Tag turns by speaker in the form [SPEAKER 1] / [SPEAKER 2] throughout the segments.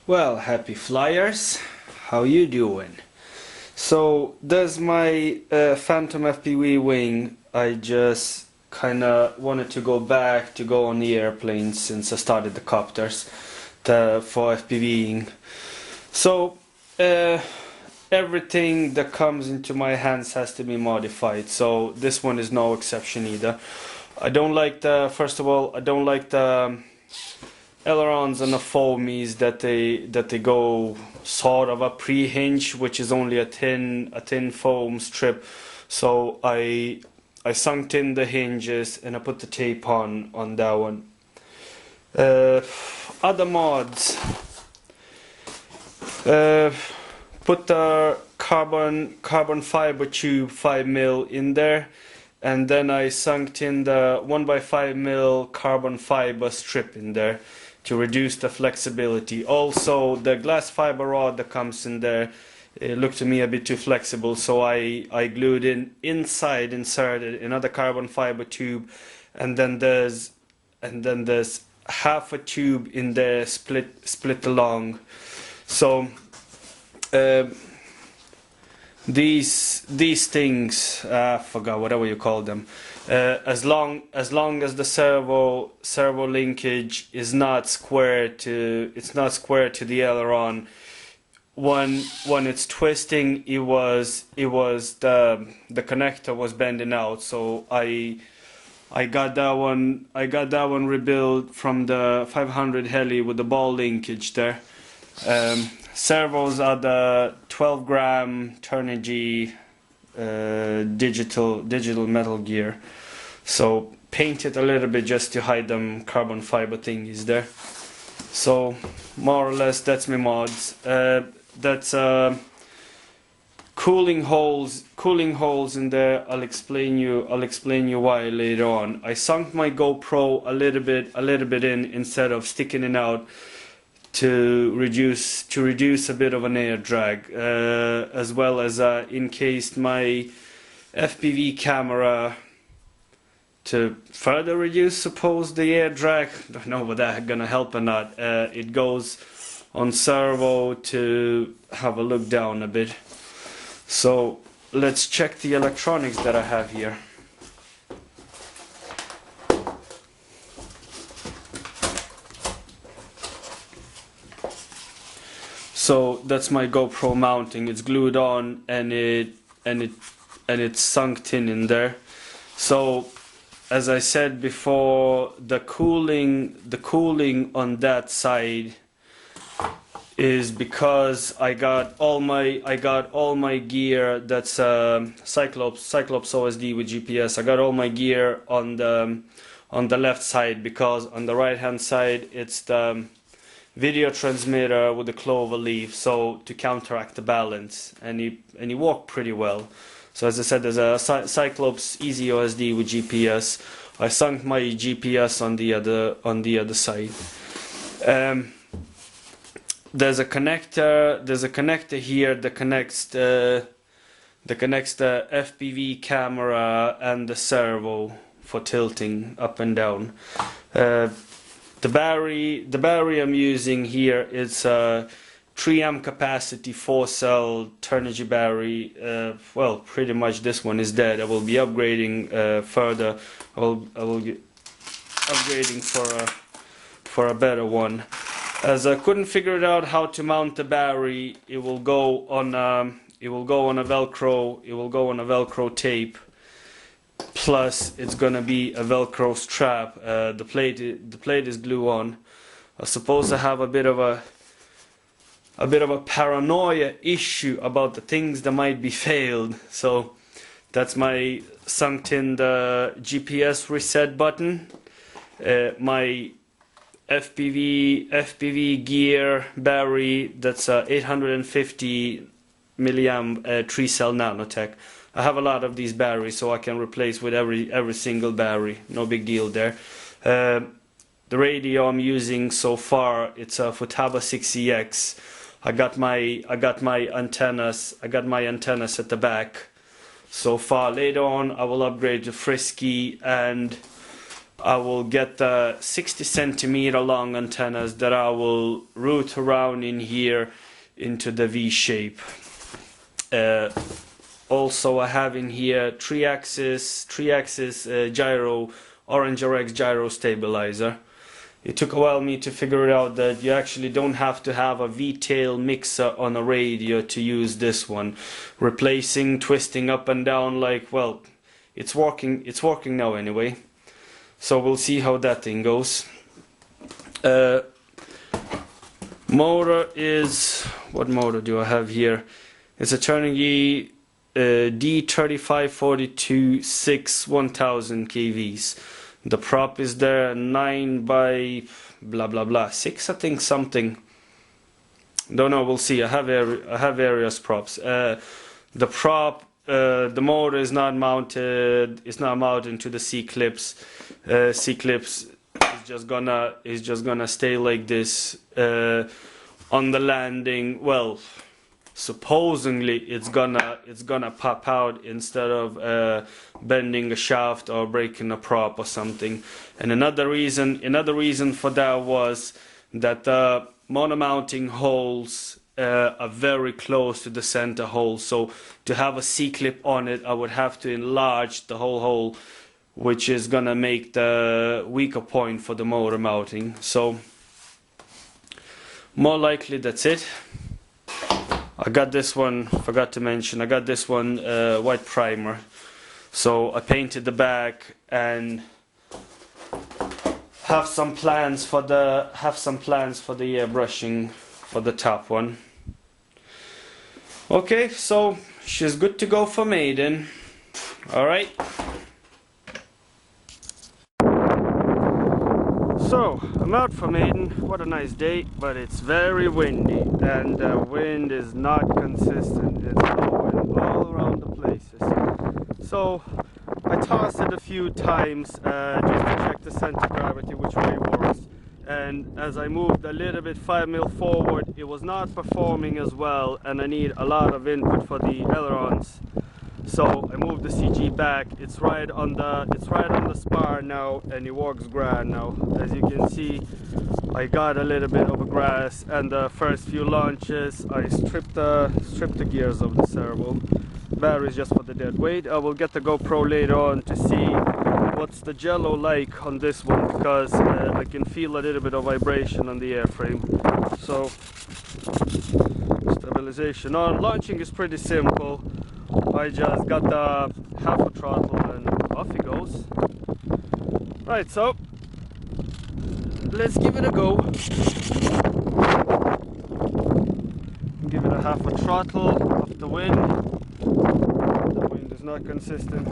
[SPEAKER 1] Well, happy flyers, how you doing? So there's my Phantom FPV wing. I just kinda wanted to go back to go on the airplanes since I started the copters for FPVing. So everything that comes into my hands has to be modified, so this one is no exception either. I don't like first of all, I don't like the ailerons and the foamies that they go sort of a pre-hinge, which is only a thin foam strip. So I sunk in the hinges and I put the tape on that one. Other mods, put the carbon fiber tube 5mm in there, and then I sunk in the 1x5mm carbon fiber strip in there to reduce the flexibility. Also, the glass fiber rod that comes in there, it looked to me a bit too flexible, so I glued inserted another carbon fiber tube, and then there's half a tube in there split along. So these things, I forgot whatever you call them. As long as the servo linkage is not square to the aileron, when it's twisting, it was the connector was bending out. So I got that one rebuilt from the 500 heli with the ball linkage there. Servos are the 12-gram Turnigy digital metal gear, so painted a little bit just to hide them carbon fiber thingies there. So more or less that's my mods. That's cooling holes in there. I'll explain you why later on. I sunk my GoPro a little bit in instead of sticking it out, to reduce a bit of an air drag, as well as encased my FPV camera to further reduce, suppose, the air drag. Don't know whether that's gonna help or not. It goes on servo to have a look down a bit. So let's check the electronics that I have here. So that's my GoPro mounting. It's glued on and it's sunk in there. So as I said before, the cooling on that side is because I got all my gear. That's Cyclops OSD with GPS. I got all my gear on the left side, because on the right hand side it's the video transmitter with the clover leaf, so to counteract the balance, and he worked pretty well. So as I said, there's a Cyclops Easy OSD with GPS. I sunk my GPS on the other side. There's a connector here that connects the FPV camera and the servo for tilting up and down. The battery I'm using here is a 3 amp capacity 4-cell Turnigy battery. Well, pretty much this one is dead. I will be upgrading further. I will be upgrading for a better one. As I couldn't figure it out how to mount the battery, it will go on a Velcro tape. Plus, it's gonna be a Velcro strap. The plate is glue on. I suppose I have a bit of a paranoia issue about the things that might be failed. So that's my sunk in the GPS reset button. My FPV gear battery. That's 850 milliamp 3-cell nanotech. I have a lot of these batteries, so I can replace with every single battery. No big deal there. The radio I'm using so far, it's a Futaba 6EX. I got my antennas at the back so far. Later on I will upgrade to Frisky, and I will get the 60 centimeter long antennas that I will route around in here into the V shape. Also I have in here 3-axis gyro, Orange RX gyro stabilizer. It took a while me to figure out that you actually don't have to have a V-tail mixer on a radio to use this one. Replacing, twisting up and down, like, well, it's working now anyway. So we'll see how that thing goes. Motor is, what motor do I have here? It's a Turnigy D3542-6 1000 kVs. The prop is there, 9 by blah blah blah 6, I think, something. Don't know, we'll see. I have various props. The prop, the motor is not mounted. It's not mounted to the C clips. C clips is just gonna stay like this on the landing. Well, supposedly it's gonna pop out instead of bending a shaft or breaking a prop or something. And another reason for that was that the mono mounting holes are very close to the center hole, so to have a C-clip on it I would have to enlarge the whole hole, which is gonna make the weaker point for the motor mounting. So more likely that's it. I got this one, forgot to mention, I got this one white primer. So I painted the back and have some plans for the airbrushing for the top one. Okay, so she's good to go for maiden. Alright. So, I'm out for maiden. What a nice day, but it's very windy, and the wind is not consistent. It's blowing all around the places. So, I tossed it a few times just to check the center gravity, which way it works. And as I moved a little bit 5 mil forward, it was not performing as well, and I need a lot of input for the ailerons. So I moved the CG back. It's right on the spar now, and it works grand now. As you can see, I got a little bit of a grass, and the first few launches I stripped the gears of the servo. Batteries just for the dead weight. I will get the GoPro later on to see what's the jello like on this one, because I can feel a little bit of vibration on the airframe. So stabilization on. Launching is pretty simple. I just got the half a throttle and off it goes. Right, so let's give it a go. Give it a half a throttle off the wind. The wind is not consistent.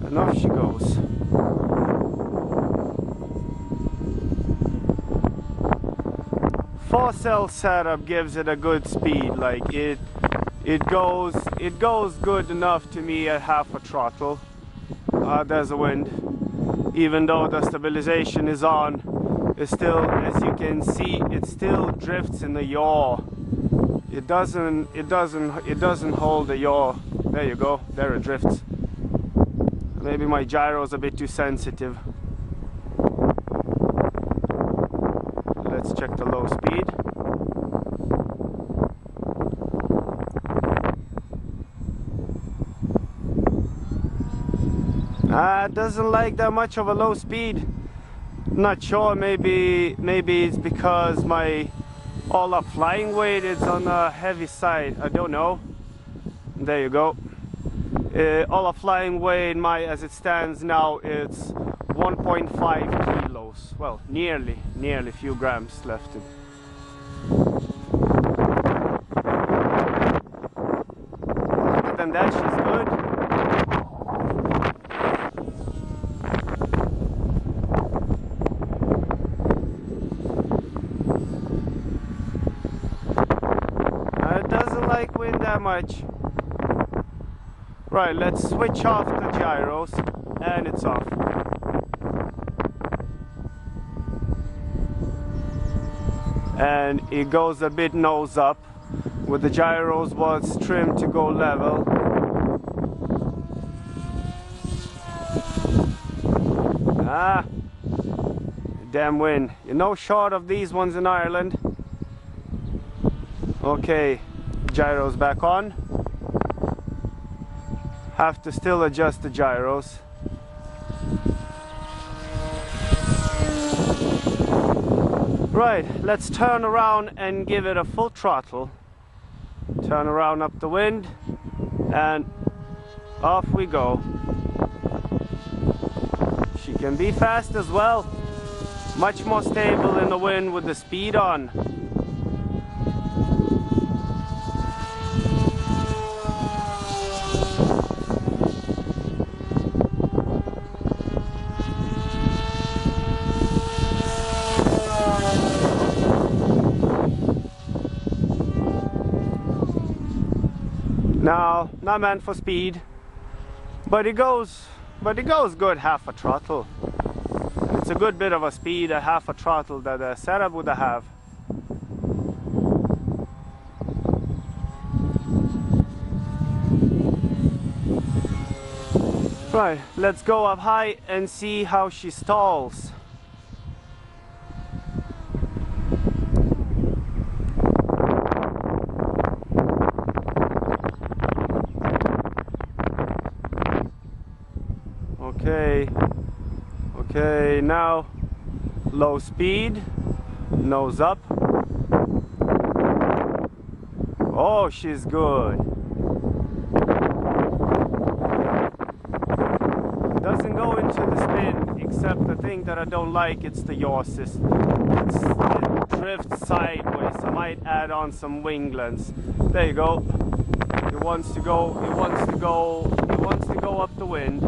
[SPEAKER 1] And off she goes. Four cell setup gives it a good speed. Like it goes good enough to me at half a throttle. There's a wind. Even though the stabilization is on, it's still, as you can see, it still drifts in the yaw. It doesn't hold the yaw. There you go. There it drifts. Maybe my gyro's a bit too sensitive. Let's check the low speed. It doesn't like that much of a low speed. Not sure, maybe it's because my all up flying weight is on the heavy side. I don't know. There you go. All up flying weight, as it stands now, it's 1.5 kilos. Well, nearly a few grams left. Other than that, she's good. It doesn't like wind that much. Right, let's switch off the gyros, and it's off. and it goes a bit nose up. With the gyros was trimmed to go level. Damn wind. You're no short of these ones in Ireland. Okay, gyros back on. Have to still adjust the gyros. Right, let's turn around and give it a full throttle. Turn around up the wind and off we go. She can be fast as well. Much more stable in the wind with the speed on. Now, not meant for speed, but it goes good half a throttle. It's a good bit of a speed at half a throttle that the setup would have. Right, let's go up high and see how she stalls. Okay, now low speed, nose up. Oh, she's good. Doesn't go into the spin, except the thing that I don't like, it's the yaw system. It drifts sideways. I might add on some winglets. There you go. It wants to go up the wind.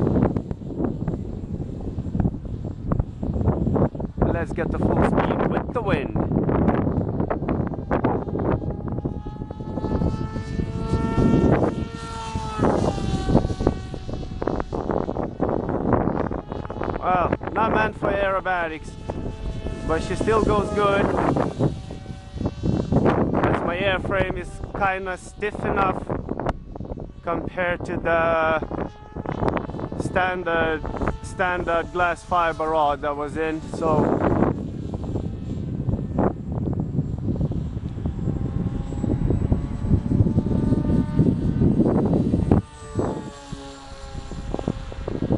[SPEAKER 1] Let's get the full speed with the wind. Well, not meant for aerobatics, but she still goes good. As my airframe is kind of stiff enough compared to the standard glass fiber rod that was in, so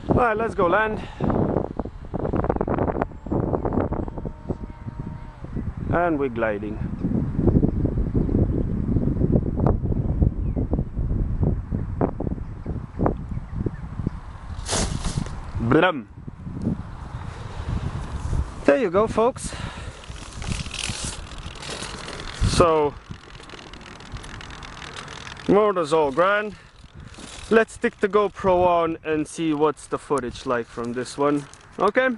[SPEAKER 1] alright, let's go land. And we're gliding. Blum. There you go, folks. So, motor's all grand. Let's stick the GoPro on and see what's the footage like from this one. Okay?